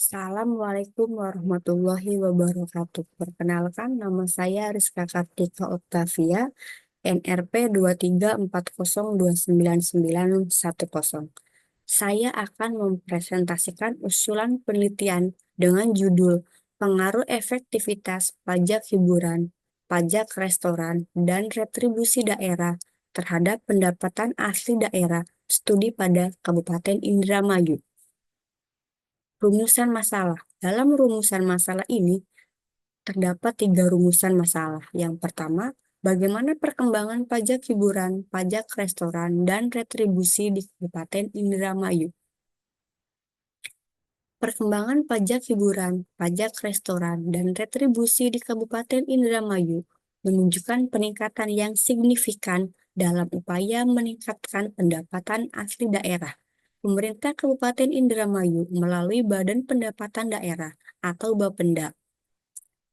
Assalamualaikum warahmatullahi wabarakatuh. Perkenalkan, nama saya Rizka Kartika Oktavia, NRP 234029910. Saya akan mempresentasikan usulan penelitian dengan judul Pengaruh Efektivitas Pajak Hiburan, Pajak Restoran, dan Retribusi Daerah terhadap pendapatan asli daerah, studi pada Kabupaten Indramayu. Rumusan masalah. Dalam rumusan masalah ini terdapat tiga rumusan masalah. Yang pertama, bagaimana perkembangan pajak hiburan, pajak restoran, dan retribusi di Kabupaten Indramayu. Perkembangan pajak hiburan, pajak restoran, dan retribusi di Kabupaten Indramayu menunjukkan peningkatan yang signifikan dalam upaya meningkatkan pendapatan asli daerah. Pemerintah Kabupaten Indramayu melalui Badan Pendapatan Daerah atau Bapenda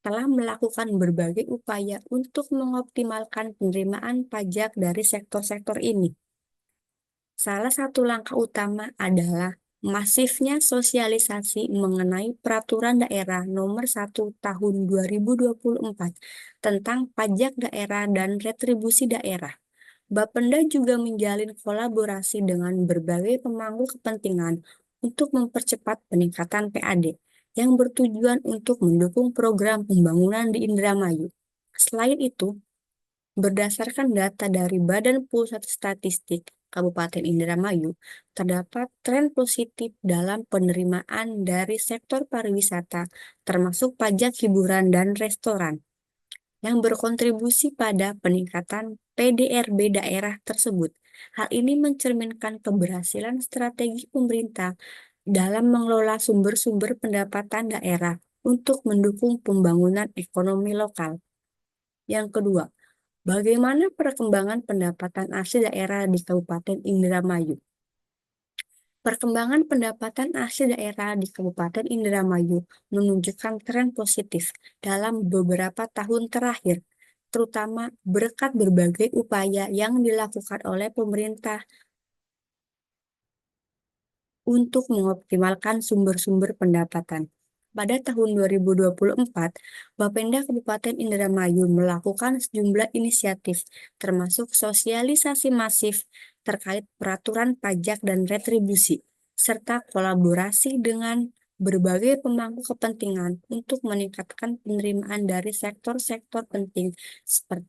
telah melakukan berbagai upaya untuk mengoptimalkan penerimaan pajak dari sektor-sektor ini. Salah satu langkah utama adalah masifnya sosialisasi mengenai Peraturan Daerah Nomor 1 Tahun 2024 tentang pajak daerah dan retribusi daerah. Bapenda juga menjalin kolaborasi dengan berbagai pemangku kepentingan untuk mempercepat peningkatan PAD yang bertujuan untuk mendukung program pembangunan di Indramayu. Selain itu, berdasarkan data dari Badan Pusat Statistik Kabupaten Indramayu, terdapat tren positif dalam penerimaan dari sektor pariwisata, termasuk pajak hiburan dan restoran, yang berkontribusi pada peningkatan PDRB daerah tersebut. Hal ini mencerminkan keberhasilan strategi pemerintah dalam mengelola sumber-sumber pendapatan daerah untuk mendukung pembangunan ekonomi lokal. Yang kedua, bagaimana perkembangan pendapatan asli daerah di Kabupaten Indramayu? Perkembangan pendapatan asli daerah di Kabupaten Indramayu menunjukkan tren positif dalam beberapa tahun terakhir, terutama berkat berbagai upaya yang dilakukan oleh pemerintah untuk mengoptimalkan sumber-sumber pendapatan. Pada tahun 2024, Bapenda Kabupaten Indramayu melakukan sejumlah inisiatif, termasuk sosialisasi masif terkait peraturan pajak dan retribusi, serta kolaborasi dengan berbagai pemangku kepentingan untuk meningkatkan penerimaan dari sektor-sektor penting seperti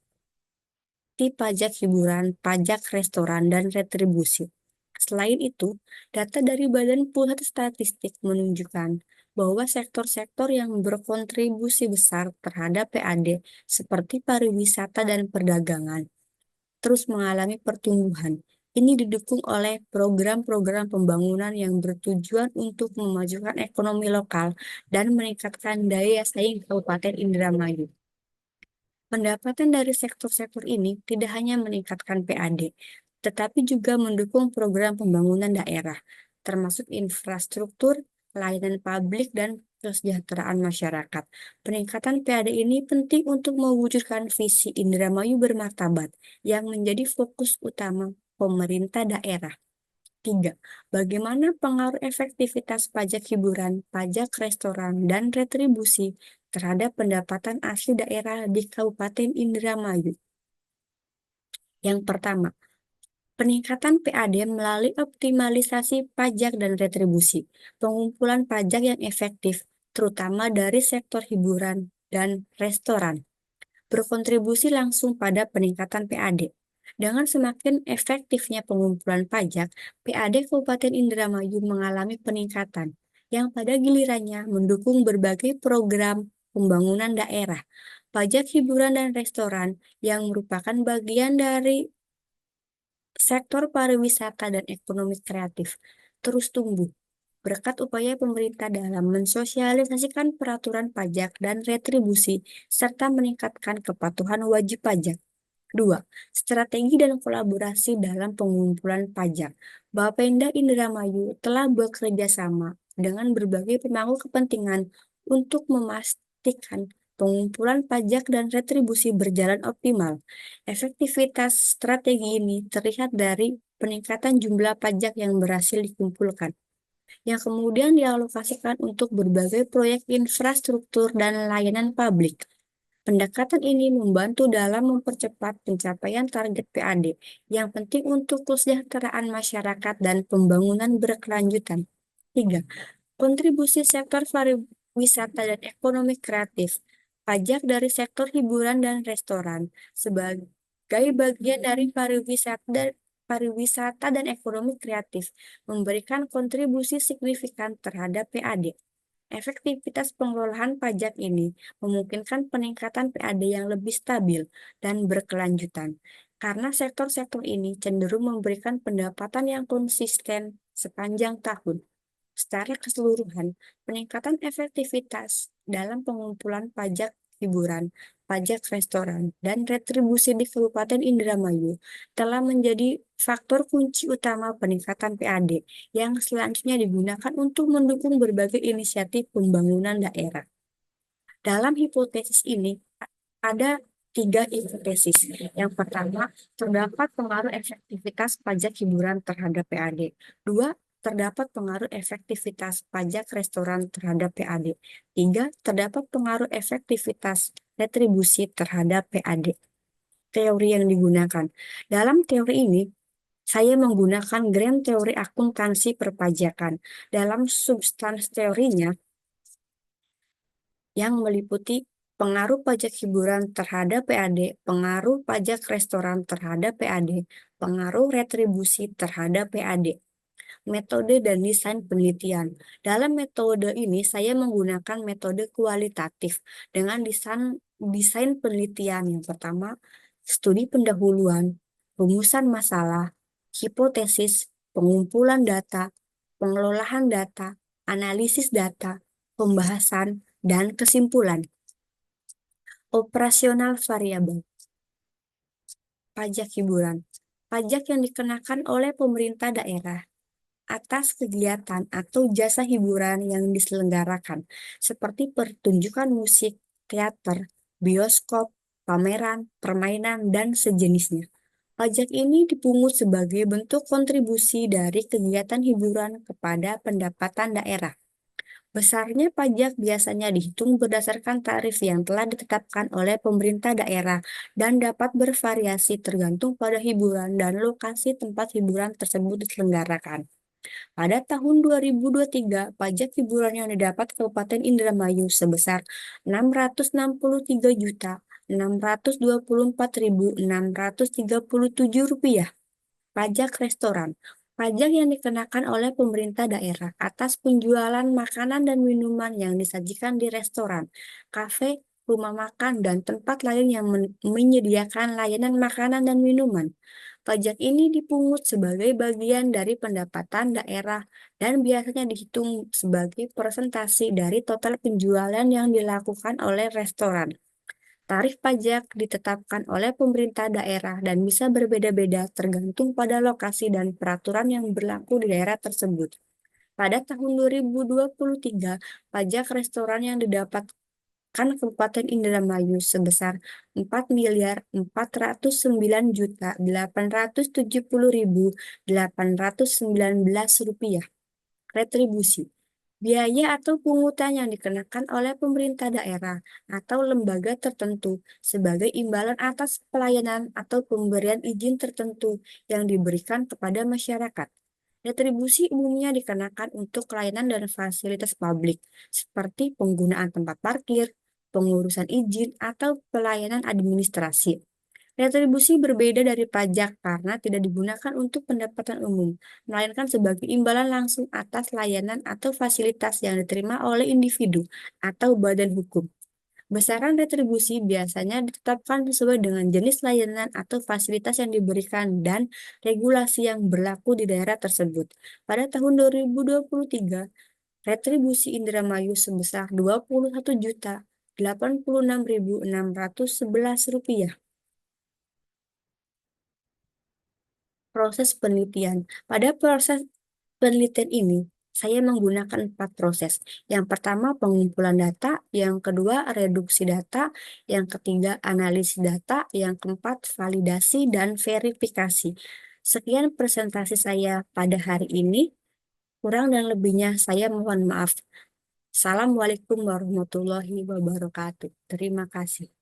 pajak hiburan, pajak restoran, dan retribusi. Selain itu, data dari Badan Pusat Statistik menunjukkan bahwa sektor-sektor yang berkontribusi besar terhadap PAD seperti pariwisata dan perdagangan terus mengalami pertumbuhan. Ini didukung oleh program-program pembangunan yang bertujuan untuk memajukan ekonomi lokal dan meningkatkan daya saing Kabupaten Indramayu. Pendapatan dari sektor-sektor ini tidak hanya meningkatkan PAD, tetapi juga mendukung program pembangunan daerah, termasuk infrastruktur, layanan publik, dan kesejahteraan masyarakat. Peningkatan PAD ini penting untuk mewujudkan visi Indramayu bermartabat yang menjadi fokus utama pemerintah daerah. 3. Bagaimana pengaruh efektivitas pajak hiburan, pajak restoran, dan retribusi terhadap pendapatan asli daerah di Kabupaten Indramayu? Yang pertama, peningkatan PAD melalui optimalisasi pajak dan retribusi, pengumpulan pajak yang efektif, terutama dari sektor hiburan dan restoran, berkontribusi langsung pada peningkatan PAD. Dengan semakin efektifnya pengumpulan pajak, PAD Kabupaten Indramayu mengalami peningkatan, yang pada gilirannya mendukung berbagai program pembangunan daerah. Pajak hiburan dan restoran yang merupakan bagian dari sektor pariwisata dan ekonomi kreatif terus tumbuh berkat upaya pemerintah dalam mensosialisasikan peraturan pajak dan retribusi serta meningkatkan kepatuhan wajib pajak. 2. Strategi dan kolaborasi dalam pengumpulan pajak. Bapenda Indramayu telah bekerja sama dengan berbagai pemangku kepentingan untuk memastikan pengumpulan pajak dan retribusi berjalan optimal. Efektivitas strategi ini terlihat dari peningkatan jumlah pajak yang berhasil dikumpulkan. yang kemudian dialokasikan untuk berbagai proyek infrastruktur dan layanan publik. Pendekatan ini membantu dalam mempercepat pencapaian target PAD yang penting untuk kesejahteraan masyarakat dan pembangunan berkelanjutan. 3. Kontribusi sektor pariwisata dan ekonomi kreatif. Pajak dari sektor hiburan dan restoran sebagai bagian dari pariwisata dan ekonomi kreatif memberikan kontribusi signifikan terhadap PAD. Efektivitas pengelolaan pajak ini memungkinkan peningkatan PAD yang lebih stabil dan berkelanjutan, karena sektor-sektor ini cenderung memberikan pendapatan yang konsisten sepanjang tahun. Secara keseluruhan, peningkatan efektivitas dalam pengumpulan pajak hiburan, pajak restoran, dan retribusi di Kabupaten Indramayu telah menjadi faktor kunci utama peningkatan PAD yang selanjutnya digunakan untuk mendukung berbagai inisiatif pembangunan daerah. Dalam hipotesis ini, ada tiga hipotesis. Yang pertama, terdapat pengaruh efektivitas pajak hiburan terhadap PAD. Dua, terdapat pengaruh efektivitas pajak restoran terhadap PAD. Tiga, terdapat pengaruh efektivitas retribusi terhadap PAD. Teori yang digunakan. Dalam teori ini, saya menggunakan grand teori akuntansi perpajakan. Dalam substans teorinya, yang meliputi pengaruh pajak hiburan terhadap PAD, pengaruh pajak restoran terhadap PAD, pengaruh retribusi terhadap PAD. Metode dan desain penelitian. Dalam metode ini, saya menggunakan metode kualitatif dengan desain penelitian. Yang pertama, studi pendahuluan, rumusan masalah, hipotesis, pengumpulan data, pengelolaan data, analisis data, pembahasan, dan kesimpulan. Operasional variabel. Pajak hiburan. Pajak yang dikenakan oleh pemerintah daerah atas kegiatan atau jasa hiburan yang diselenggarakan, seperti pertunjukan musik, teater, bioskop, pameran, permainan, dan sejenisnya. Pajak ini dipungut sebagai bentuk kontribusi dari kegiatan hiburan kepada pendapatan daerah. Besarnya pajak biasanya dihitung berdasarkan tarif yang telah ditetapkan oleh pemerintah daerah dan dapat bervariasi tergantung pada hiburan dan lokasi tempat hiburan tersebut diselenggarakan. Pada tahun 2023, pajak hiburan yang didapat Kabupaten Indramayu sebesar Rp663.624.637. Pajak restoran. Pajak yang dikenakan oleh pemerintah daerah atas penjualan makanan dan minuman yang disajikan di restoran, kafe, rumah makan, dan tempat lain yang menyediakan layanan makanan dan minuman. Pajak ini dipungut sebagai bagian dari pendapatan daerah dan biasanya dihitung sebagai persentase dari total penjualan yang dilakukan oleh restoran. Tarif pajak ditetapkan oleh pemerintah daerah dan bisa berbeda-beda tergantung pada lokasi dan peraturan yang berlaku di daerah tersebut. Pada tahun 2023, pajak restoran yang didapatkan Kabupaten Indramayu sebesar Rp4.409.870.819. Retribusi. Biaya atau pungutan yang dikenakan oleh pemerintah daerah atau lembaga tertentu sebagai imbalan atas pelayanan atau pemberian izin tertentu yang diberikan kepada masyarakat. Retribusi umumnya dikenakan untuk layanan dan fasilitas publik, seperti penggunaan tempat parkir, pengurusan izin, atau pelayanan administrasi. Retribusi berbeda dari pajak karena tidak digunakan untuk pendapatan umum, melainkan sebagai imbalan langsung atas layanan atau fasilitas yang diterima oleh individu atau badan hukum. Besaran retribusi biasanya ditetapkan sesuai dengan jenis layanan atau fasilitas yang diberikan dan regulasi yang berlaku di daerah tersebut. Pada tahun 2023, retribusi Indramayu sebesar Rp21.086.611. Proses penelitian. Pada proses penelitian ini, saya menggunakan 4 proses. Yang pertama, pengumpulan data. Yang kedua, reduksi data. Yang ketiga, analisis data. Yang keempat, validasi dan verifikasi. Sekian presentasi saya pada hari ini. Kurang dan lebihnya saya mohon maaf. Assalamualaikum warahmatullahi wabarakatuh. Terima kasih.